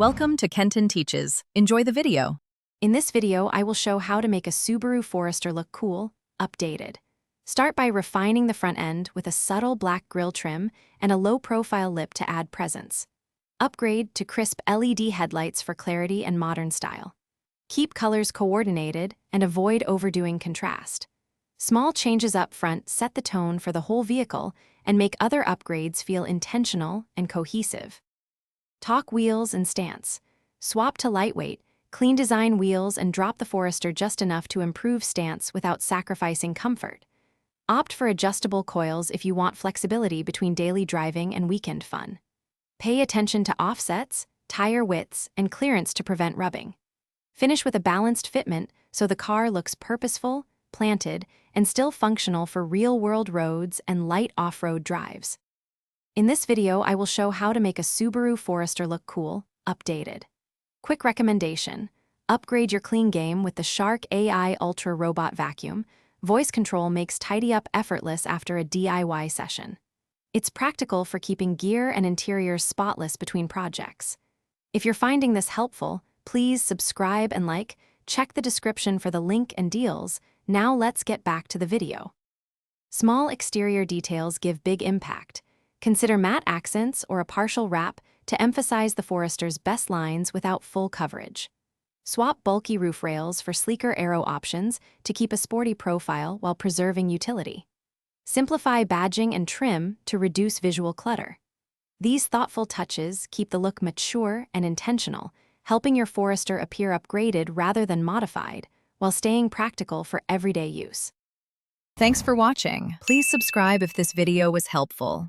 Welcome to Kenton Teaches. Enjoy the video. In this video, I will show how to make a Subaru Forester look cool, updated. Start by refining the front end with a subtle black grille trim and a low-profile lip to add presence. Upgrade to crisp LED headlights for clarity and modern style. Keep colors coordinated and avoid overdoing contrast. Small changes up front set the tone for the whole vehicle and make other upgrades feel intentional and cohesive. Talk wheels and stance. Swap to lightweight, clean design wheels and drop the Forester just enough to improve stance without sacrificing comfort. Opt for adjustable coils if you want flexibility between daily driving and weekend fun. Pay attention to offsets, tire widths, and clearance to prevent rubbing. Finish with a balanced fitment so the car looks purposeful, planted, and still functional for real-world roads and light off-road drives. In this video, I will show how to make a Subaru Forester look cool, updated. Quick recommendation: upgrade your clean game with the Shark AI Ultra Robot Vacuum. Voice control makes tidy up effortless after a DIY session. It's practical for keeping gear and interiors spotless between projects. If you're finding this helpful, please subscribe and like. Check the description for the link and deals. Now let's get back to the video. Small exterior details give big impact. Consider matte accents or a partial wrap to emphasize the Forester's best lines without full coverage. Swap bulky roof rails for sleeker aero options to keep a sporty profile while preserving utility. Simplify badging and trim to reduce visual clutter. These thoughtful touches keep the look mature and intentional, helping your Forester appear upgraded rather than modified, while staying practical for everyday use. Thanks for watching. Please subscribe if this video was helpful.